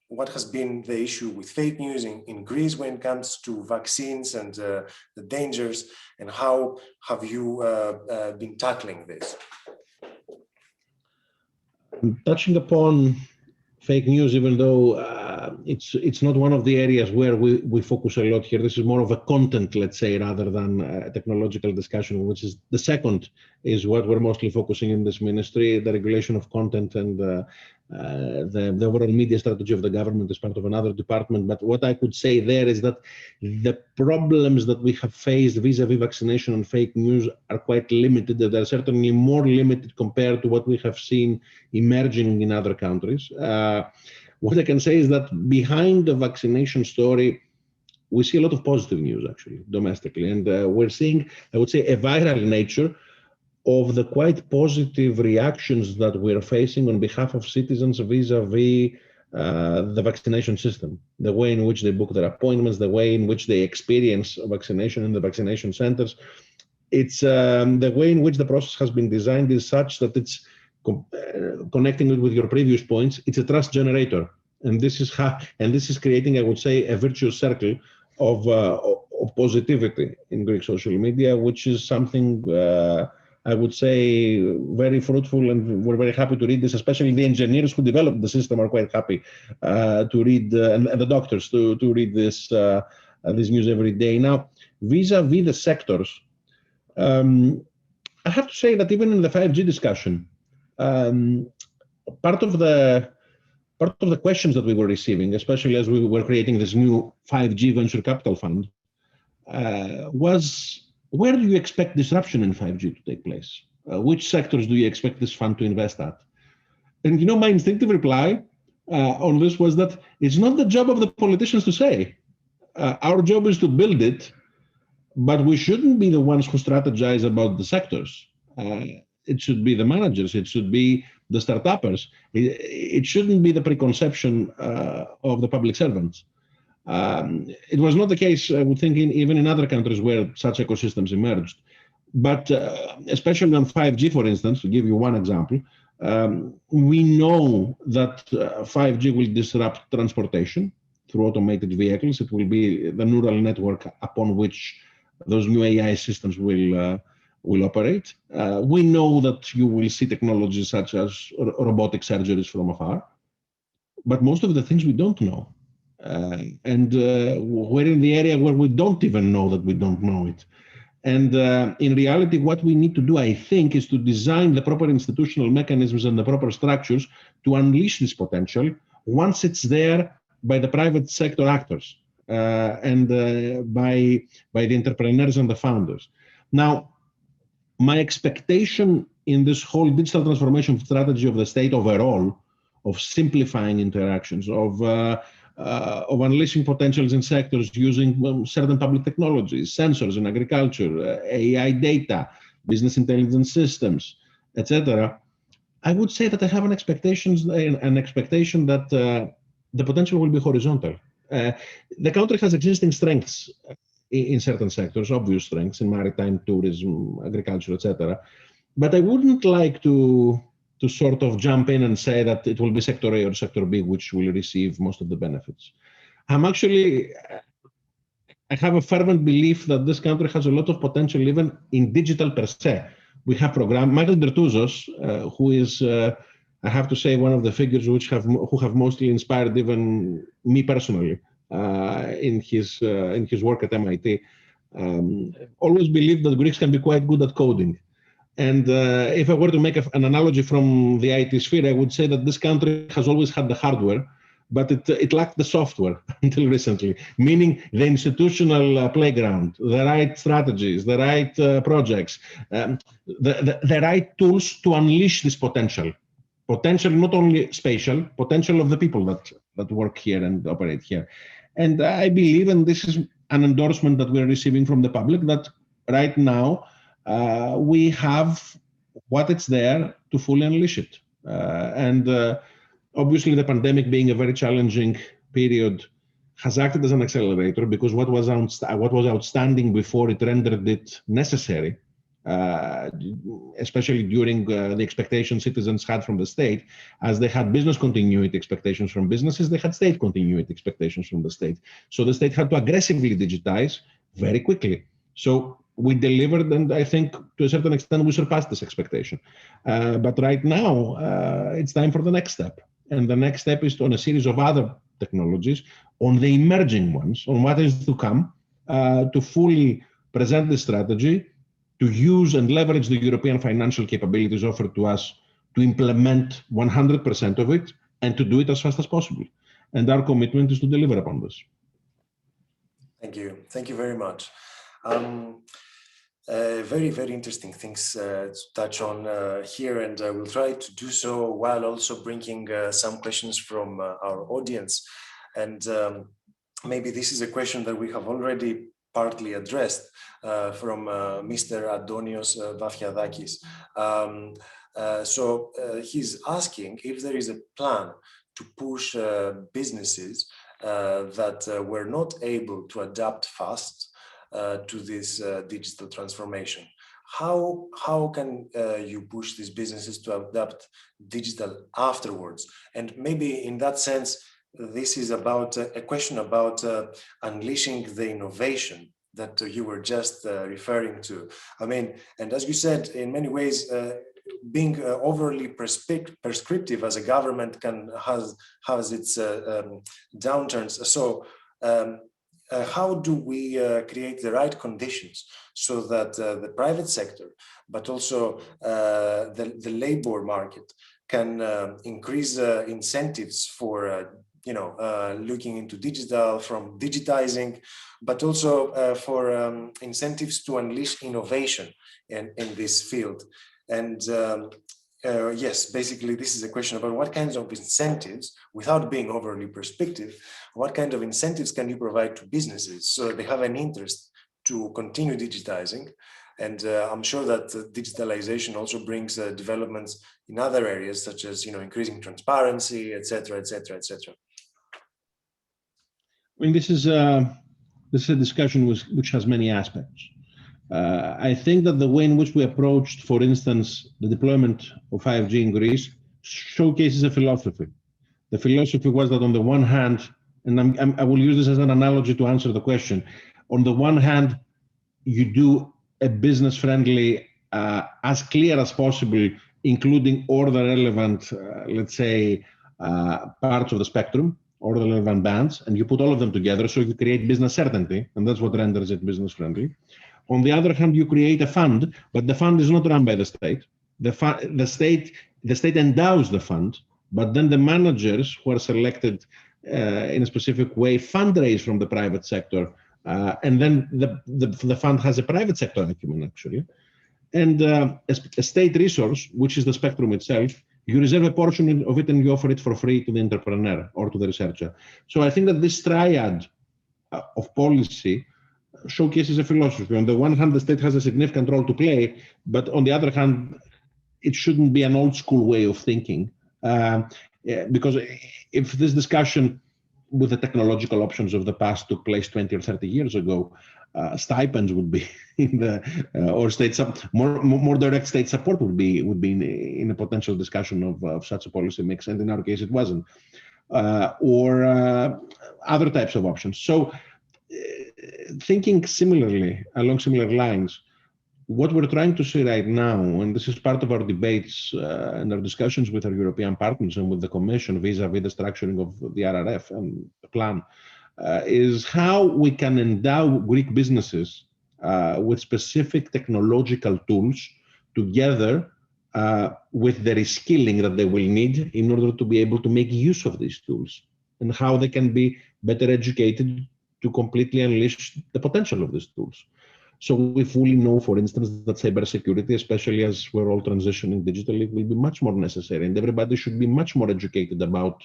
what has been the issue with fake news in Greece when it comes to vaccines and the dangers, and how have you been tackling this? Touching upon fake news, even though it's not one of the areas where we focus a lot here. This is more of a content, let's say, rather than a technological discussion, which is the second is what we're mostly focusing in this ministry, the regulation of content and the overall media strategy of the government is part of another department. But what I could say there is that the problems that we have faced vis-a-vis vaccination and fake news are quite limited. They're certainly more limited compared to what we have seen emerging in other countries. what I can say is that behind the vaccination story, we see a lot of positive news actually domestically, and we're seeing, I would say, a viral nature of the quite positive reactions that we're facing on behalf of citizens vis-a-vis the vaccination system, the way in which they book their appointments, the way in which they experience vaccination in the vaccination centers. It's the way in which the process has been designed is such that it's connecting it with your previous points. It's a trust generator, and this is creating, I would say, a virtuous circle of positivity in Greek social media, which is something I would say very fruitful, and we're very happy to read this. Especially the engineers who developed the system are quite happy to read, and the doctors to read this news every day. Now, vis-a-vis the sectors, I have to say that even in the 5G discussion, part of the questions that we were receiving, especially as we were creating this new 5G venture capital fund, was, where do you expect disruption in 5G to take place? Which sectors do you expect this fund to invest at? And my instinctive reply on this was that it's not the job of the politicians to say. Our job is to build it, but we shouldn't be the ones who strategize about the sectors. It should be the managers. It should be the startuppers. It shouldn't be the preconception of the public servants. It was not the case, I would think, even in other countries where such ecosystems emerged. But especially on 5G, for instance, to give you one example, we know that 5G will disrupt transportation through automated vehicles. It will be the neural network upon which those new AI systems will operate. We know that you will see technologies such as robotic surgeries from afar, but most of the things we don't know. And we're in the area where we don't even know that we don't know it. And in reality, what we need to do, I think, is to design the proper institutional mechanisms and the proper structures to unleash this potential once it's there by the private sector actors and by the entrepreneurs and the founders. Now, my expectation in this whole digital transformation strategy of the state overall, of simplifying interactions, of unleashing potentials in sectors using certain public technologies, sensors in agriculture, AI data, business intelligence systems, etc. I would say that I have an expectation that the potential will be horizontal. The country has existing strengths in certain sectors, obvious strengths in maritime, tourism, agriculture, etc. But I wouldn't like to sort of jump in and say that it will be sector A or sector B which will receive most of the benefits. I have a fervent belief that this country has a lot of potential even in digital per se. We have Michael Bertouzos, who is, I have to say, one of the figures who have mostly inspired even me personally in his work at MIT. Always believed that Greeks can be quite good at coding. And if I were to make an analogy from the IT sphere, I would say that this country has always had the hardware, but it lacked the software until recently, meaning the institutional playground, the right strategies, the right projects, the right tools to unleash this potential. Potential not only spatial, potential of the people that work here and operate here. And I believe, and this is an endorsement that we're receiving from the public, that right now, we have what it's there to fully unleash it. Obviously, the pandemic being a very challenging period has acted as an accelerator, because what was outstanding before it rendered it necessary, especially during the expectations citizens had from the state. As they had business continuity expectations from businesses, they had state continuity expectations from the state. So the state had to aggressively digitize very quickly. So we delivered, and I think to a certain extent we surpassed this expectation. But right now, it's time for the next step. And the next step is on a series of other technologies, on the emerging ones, on what is to come, to fully present the strategy, to use and leverage the European financial capabilities offered to us to implement 100% of it, and to do it as fast as possible. And our commitment is to deliver upon this. Thank you. Thank you very much. Very, very interesting things to touch on here, and I will try to do so while also bringing some questions from our audience. And maybe this is a question that we have already partly addressed from Mr. Adonios Vafiadakis. So he's asking if there is a plan to push businesses that were not able to adapt fast to this digital transformation. How can you push these businesses to adapt digital afterwards? And maybe in that sense, this is about a question about unleashing the innovation that you were just referring to. I mean, and as you said, in many ways, being overly prescriptive as a government has its downturns. So how do we create the right conditions so that the private sector, but also the labor market can increase incentives for looking into digital, from digitizing, but also for incentives to unleash innovation in this field? And yes, basically, this is a question about what kinds of incentives, without being overly prescriptive, what kind of incentives can you provide to businesses so that they have an interest to continue digitizing? And I'm sure that digitalization also brings developments in other areas, such as increasing transparency, etc., etc., etc. I mean, this is a discussion which has many aspects. I think that the way in which we approached, for instance, the deployment of 5G in Greece showcases a philosophy. The philosophy was that on the one hand, and I will use this as an analogy to answer the question, on the one hand, you do a business-friendly, as clear as possible, including all the relevant, let's say, parts of the spectrum, or the relevant bands, and you put all of them together, so you create business certainty, and that's what renders it business-friendly. On the other hand, you create a fund, but the fund is not run by the state. The state endows the fund, but then the managers who are selected in a specific way fundraise from the private sector, and then the fund has a private sector acumen, actually. And a state resource, which is the spectrum itself, you reserve a portion of it and you offer it for free to the entrepreneur or to the researcher. So I think that this triad of policy showcases a philosophy. On the one hand, the state has a significant role to play, but on the other hand, it shouldn't be an old school way of thinking. Because if this discussion with the technological options of the past took place 20 or 30 years ago, stipends would be in the or more direct state support would be in a potential discussion of such a policy mix, and in our case it wasn't, or other types of options. So thinking similarly along similar lines, what we're trying to see right now, and this is part of our debates and our discussions with our European partners and with the Commission vis-a-vis the structuring of the RRF and the plan, is how we can endow Greek businesses with specific technological tools together with the reskilling that they will need in order to be able to make use of these tools, and how they can be better educated to completely unleash the potential of these tools. So we fully know, for instance, that cybersecurity, especially as we're all transitioning digitally, will be much more necessary, and everybody should be much more educated about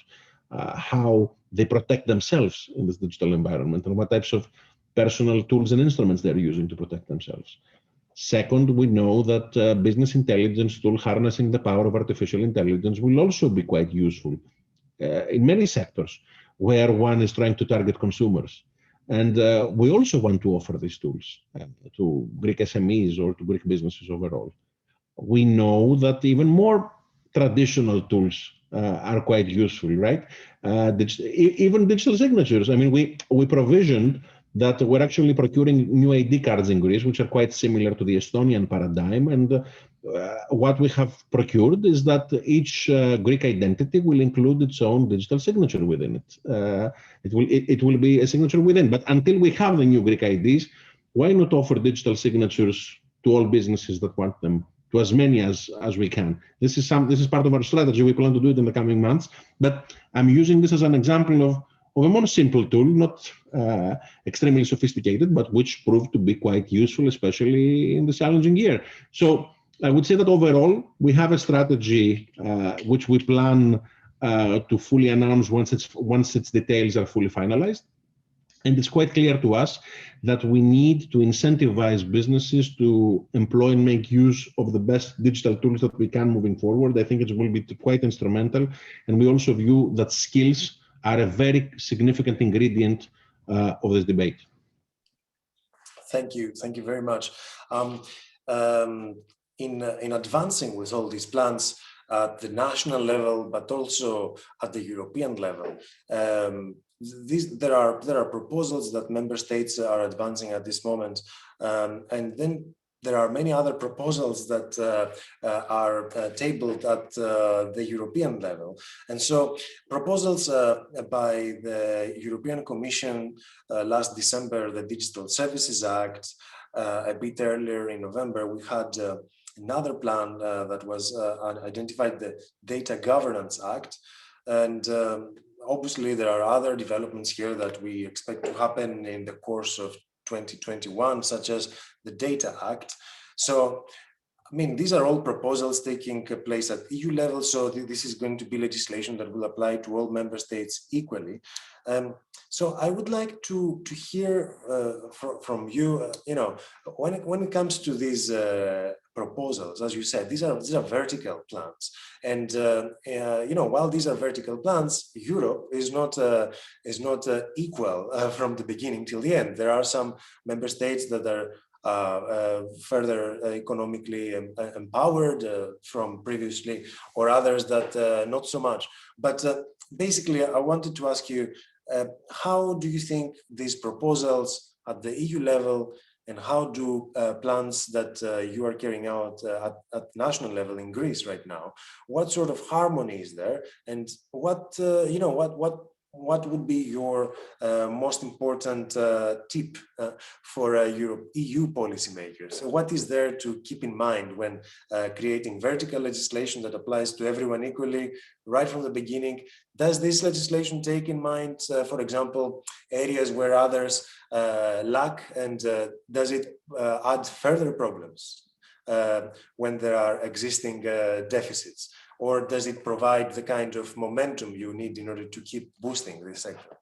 how they protect themselves in this digital environment and what types of personal tools and instruments they're using to protect themselves. Second, we know that business intelligence tool harnessing the power of artificial intelligence will also be quite useful in many sectors where one is trying to target consumers. And we also want to offer these tools to Greek SMEs or to Greek businesses overall. We know that even more traditional tools are quite useful, right? Even digital signatures. I mean, we provisioned that we're actually procuring new ID cards in Greece, which are quite similar to the Estonian paradigm. And what we have procured is that each Greek identity will include its own digital signature within it. It will be a signature within. But until we have the new Greek IDs, why not offer digital signatures to all businesses that want them, to as many as we can? This is part of our strategy. We plan to do it in the coming months. But I'm using this as an example of a more simple tool, not extremely sophisticated, but which proved to be quite useful, especially in this challenging year. So I would say that overall, we have a strategy which we plan to fully announce once its details are fully finalized. And it's quite clear to us that we need to incentivize businesses to employ and make use of the best digital tools that we can moving forward. I think it will be quite instrumental. And we also view that skills are a very significant ingredient of this debate. Thank you very much. In advancing with all these plans at the national level, but also at the European level, there are proposals that member states are advancing at this moment, and then there are many other proposals that are tabled at the European level. And so proposals by the European Commission last December, the Digital Services Act, a bit earlier in November, we had another plan that was identified, the Data Governance Act. And obviously there are other developments here that we expect to happen in the course of 2021, such as the Data Act. So, I mean, these are all proposals taking place at EU level, so this is going to be legislation that will apply to all member states equally. So I would like to hear from you, when it comes to these proposals, as you said, these are vertical plans, and while these are vertical plans, Europe is not equal from the beginning till the end. There are some member states that are further economically empowered from previously, or others that not so much. But basically, I wanted to ask you, how do you think these proposals at the EU level, and how do plans that you are carrying out at national level in Greece right now, what sort of harmony is there, and what would be your most important tip for EU policymakers? So what is there to keep in mind when creating vertical legislation that applies to everyone equally right from the beginning? Does this legislation take in mind, for example, areas where others lack, and does it add further problems when there are existing deficits? Or does it provide the kind of momentum you need in order to keep boosting this sector?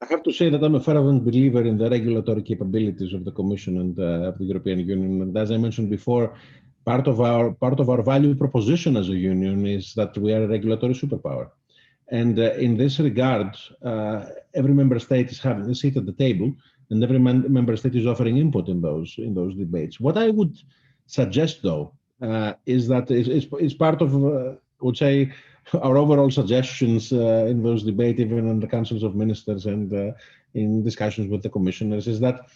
I have to say that I'm a fervent believer in the regulatory capabilities of the Commission and of the European Union. And as I mentioned before, part of our value proposition as a union is that we are a regulatory superpower. And in this regard, every member state is having a seat at the table, and every member state is offering input in those debates. What I would suggest, though, is that it's part of, I would say, our overall suggestions in those debates, even in the councils of ministers and in discussions with the commissioners, is that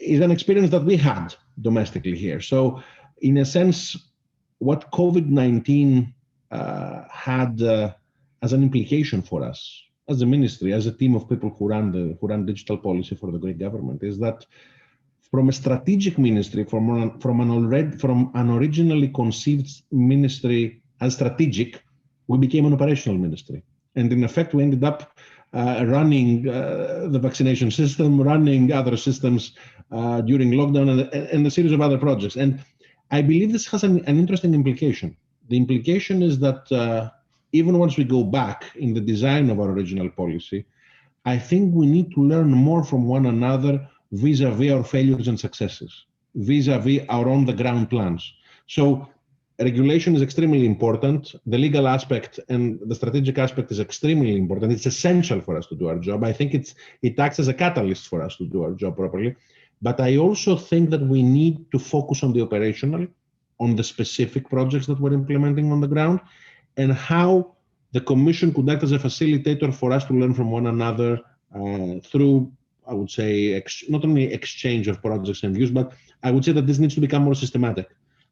is an experience that we had domestically here. So, in a sense, what COVID-19 had as an implication for us, as a ministry, as a team of people who run digital policy for the Greek government, is that from a strategic ministry, from an originally conceived ministry as strategic, we became an operational ministry. And in effect, we ended up running the vaccination system, running other systems during lockdown, and a series of other projects. And I believe this has an interesting implication. The implication is that even once we go back in the design of our original policy, I think we need to learn more from one another vis-a-vis our failures and successes, vis-a-vis our on-the-ground plans. So regulation is extremely important. The legal aspect and the strategic aspect is extremely important. It's essential for us to do our job. I think it acts as a catalyst for us to do our job properly. But I also think that we need to focus on the operational, on the specific projects that we're implementing on the ground, and how the Commission could act as a facilitator for us to learn from one another through, I would say, not only exchange of projects and views, but I would say that this needs to become more systematic.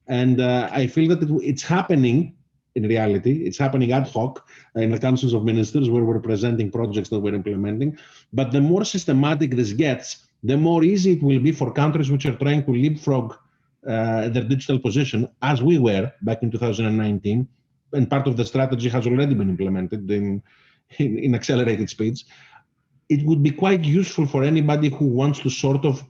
And I feel that it's happening in reality. It's happening ad hoc in the councils of ministers where we're presenting projects that we're implementing. But the more systematic this gets, the more easy it will be for countries which are trying to leapfrog their digital position, as we were back in 2019. And part of the strategy has already been implemented in in accelerated speeds, it would be quite useful for anybody who wants to sort of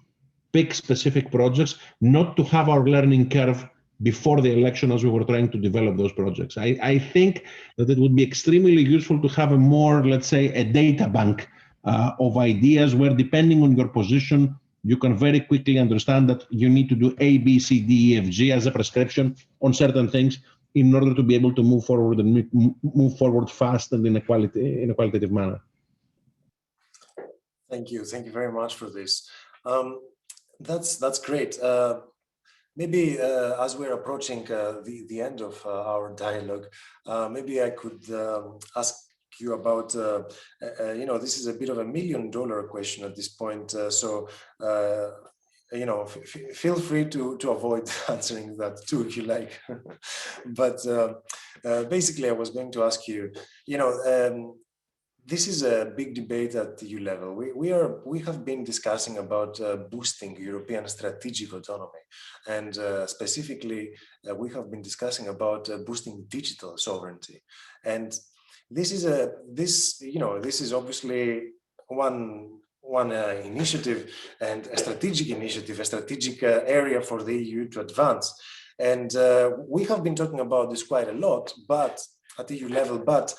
pick specific projects, not to have our learning curve before the election as we were trying to develop those projects. I think that it would be extremely useful to have a more, let's say, a data bank of ideas where, depending on your position, you can very quickly understand that you need to do A, B, C, D, E, F, G as a prescription on certain things in order to be able to move forward and move forward fast and in a qualitative manner. Thank you very much for this. That's great. Maybe as we're approaching the end of our dialogue, maybe I could ask you about, this is a bit of $1 million question at this point. So, feel free to avoid answering that too if you like. But basically, I was going to ask you, this is a big debate at the EU level. We have been discussing about boosting European strategic autonomy, and specifically, we have been discussing about boosting digital sovereignty. And this is obviously one initiative, and a strategic initiative, a strategic area for the EU to advance. And we have been talking about this quite a lot, but at the EU level, but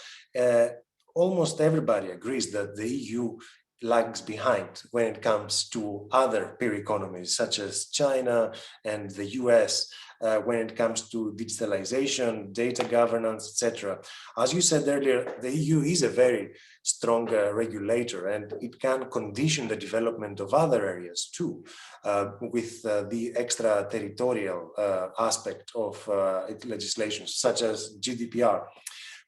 almost everybody agrees that the EU lags behind when it comes to other peer economies such as China and the US, when it comes to digitalization, data governance, etc. As you said earlier, the EU is a very strong regulator, and it can condition the development of other areas too, with the extraterritorial aspect of its legislation, such as GDPR.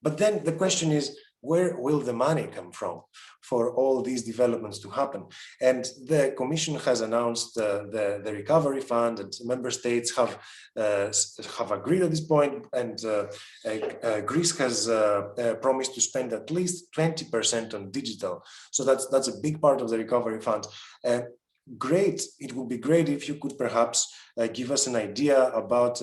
But then the question is, where will the money come from for all these developments to happen? And the Commission has announced the recovery fund, and member states have agreed at this point, and Greece has promised to spend at least 20% on digital. So that's a big part of the recovery fund. Great. It would be great if you could perhaps give us an idea about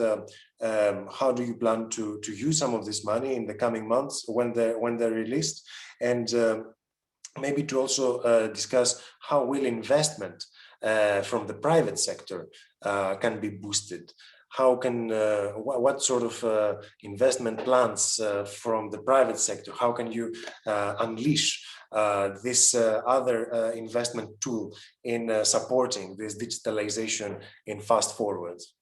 how do you plan to use some of this money in the coming months when they're released, and maybe to also discuss how will investment from the private sector can be boosted. How can, what sort of investment plans from the private sector, how can you unleash this other investment tool in supporting this digitalization in fast forwards?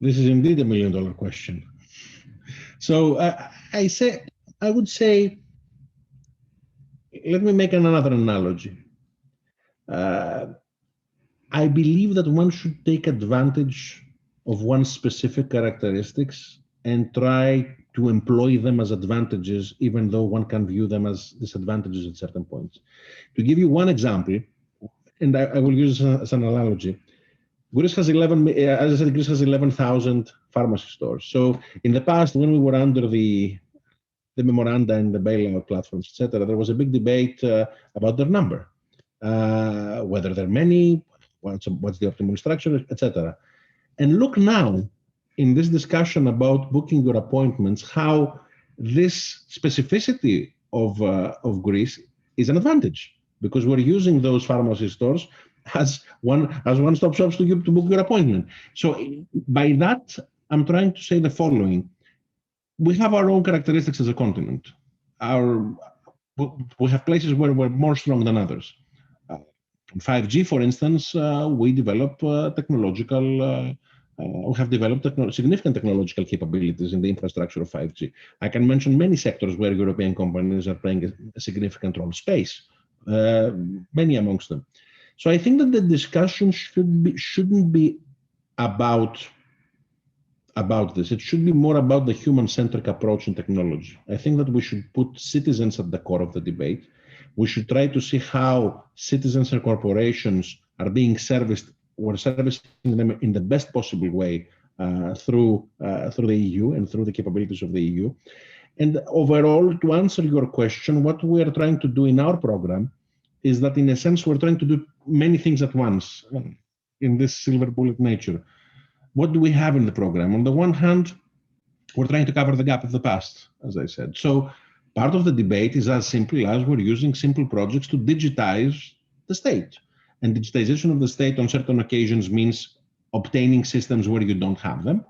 This is indeed $1 million question. So I would say, let me make another analogy. I believe that one should take advantage of one's specific characteristics and try to employ them as advantages, even though one can view them as disadvantages at certain points. To give you one example, and I will use this as an analogy, Greece has 11,000 pharmacy stores. So in the past, when we were under the memoranda and the bailout platforms, etc., there was a big debate about their number, whether they're many, what's the optimal structure, etc. And look now, in this discussion about booking your appointments, how this specificity of Greece is an advantage, because we're using those pharmacy stores as one-stop shops to book your appointment. So by that, I'm trying to say the following. We have our own characteristics as a continent. We have places where we're more strong than others. 5G, for instance, we develop we have developed significant technological capabilities in the infrastructure of 5G. I can mention many sectors where European companies are playing a significant role. Space, many amongst them. So I think that the discussion shouldn't be about this. It should be more about the human-centric approach in technology. I think that we should put citizens at the core of the debate. We should try to see how citizens and corporations are being serviced. We're servicing them in the best possible way through the EU and through the capabilities of the EU. And overall, to answer your question, what we are trying to do in our program is that, in a sense, we're trying to do many things at once in this silver bullet nature. What do we have in the program? On the one hand, we're trying to cover the gap of the past, as I said. So Part of the debate is as simple as we're using simple projects to digitize the state. And digitization of the state on certain occasions means obtaining systems where you don't have them.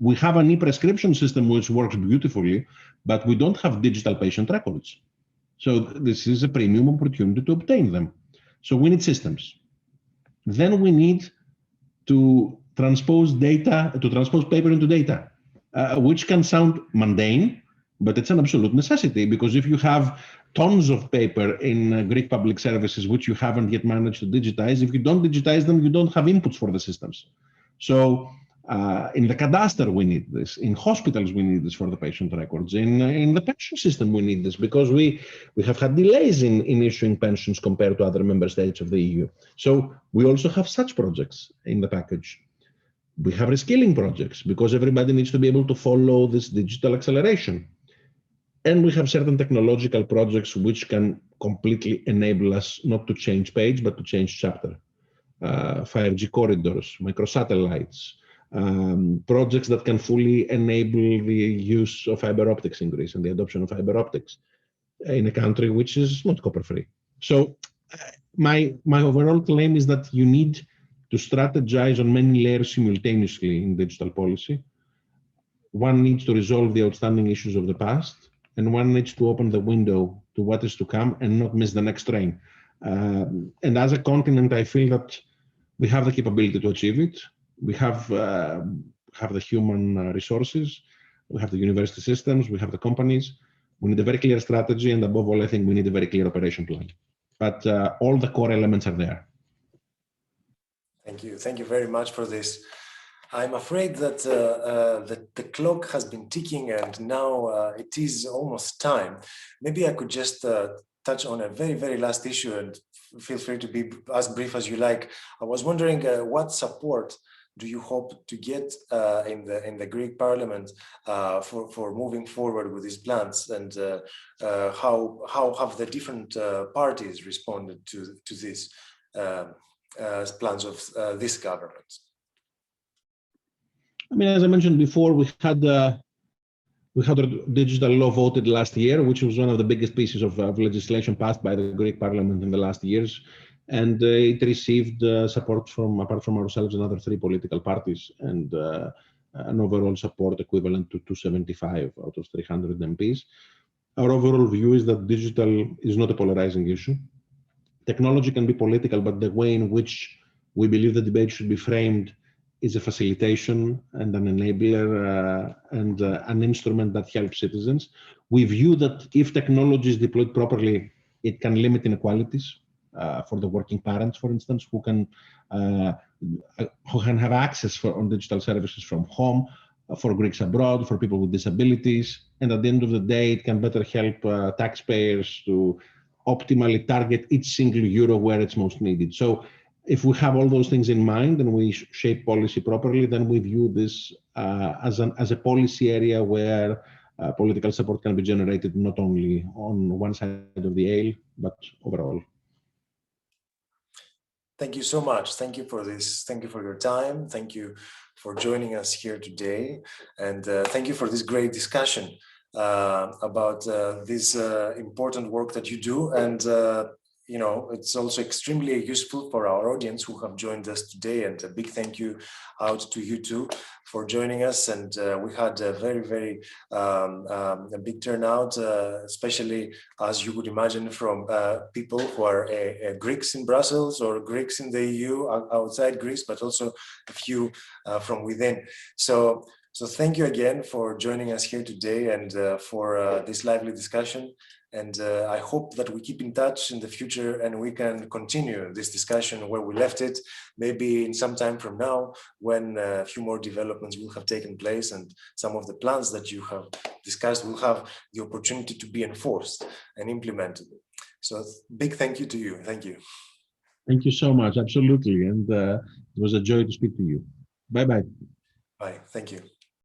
We have an e-prescription system which works beautifully, but we don't have digital patient records. So this is a premium opportunity to obtain them. So we need systems. Then we need to transpose paper into data, which can sound mundane, but it's an absolute necessity, because if you have tons of paper in Greek public services which you haven't yet managed to digitize, if you don't digitize them, you don't have inputs for the systems. So in the cadastre, we need this. In hospitals, we need this for the patient records. In the pension system, we need this, because we have had delays in issuing pensions compared to other member states of the EU. So we also have such projects in the package. We have reskilling projects, because everybody needs to be able to follow this digital acceleration. And we have certain technological projects which can completely enable us not to change page, but to change chapter. 5G corridors, microsatellites, projects that can fully enable the use of fiber optics in Greece and the adoption of fiber optics in a country which is not copper free. So my overall claim is that you need to strategize on many layers simultaneously in digital policy. One needs to resolve the outstanding issues of the past, and one needs to open the window to what is to come and not miss the next train. And as a continent, I feel that we have the capability to achieve it. We have the human resources, we have the university systems, we have the companies. We need a very clear strategy, and above all, I think we need a very clear operation plan. But all the core elements are there. Thank you. Thank you very much for this. I'm afraid that the clock has been ticking, and now it is almost time. Maybe I could just touch on a very, very last issue, and feel free to be as brief as you like. I was wondering what support do you hope to get in the Greek Parliament for moving forward with these plans, and how have the different parties responded to these plans of this government? I mean, as I mentioned before, we had our digital law voted last year, which was one of the biggest pieces of legislation passed by the Greek Parliament in the last years. And it received support from, apart from ourselves, another 3 political parties, and an overall support equivalent to 275 out of 300 MPs. Our overall view is that digital is not a polarizing issue. Technology can be political, but the way in which we believe the debate should be framed is a facilitation and an enabler and an instrument that helps citizens. We view that if technology is deployed properly, it can limit inequalities for the working parents, for instance, who can have access on digital services from home, for Greeks abroad, for people with disabilities. And at the end of the day, it can better help taxpayers to optimally target each single euro where it's most needed. So if we have all those things in mind and we shape policy properly, then we view this as a policy area where political support can be generated not only on one side of the aisle, but overall. Thank you so much. Thank you for this. Thank you for your time. Thank you for joining us here today. And thank you for this great discussion about this important work that you do. And you know, it's also extremely useful for our audience who have joined us today. And a big thank you out to you too for joining us. And we had a very, very a big turnout, especially as you would imagine from people who are Greeks in Brussels or Greeks in the EU outside Greece, but also a few from within. So thank you again for joining us here today and for this lively discussion. And I hope that we keep in touch in the future and we can continue this discussion where we left it, maybe in some time from now, when a few more developments will have taken place and some of the plans that you have discussed will have the opportunity to be enforced and implemented. So big thank you to you. Thank you. Thank you so much. Absolutely. And it was a joy to speak to you. Bye-bye. Bye. Thank you.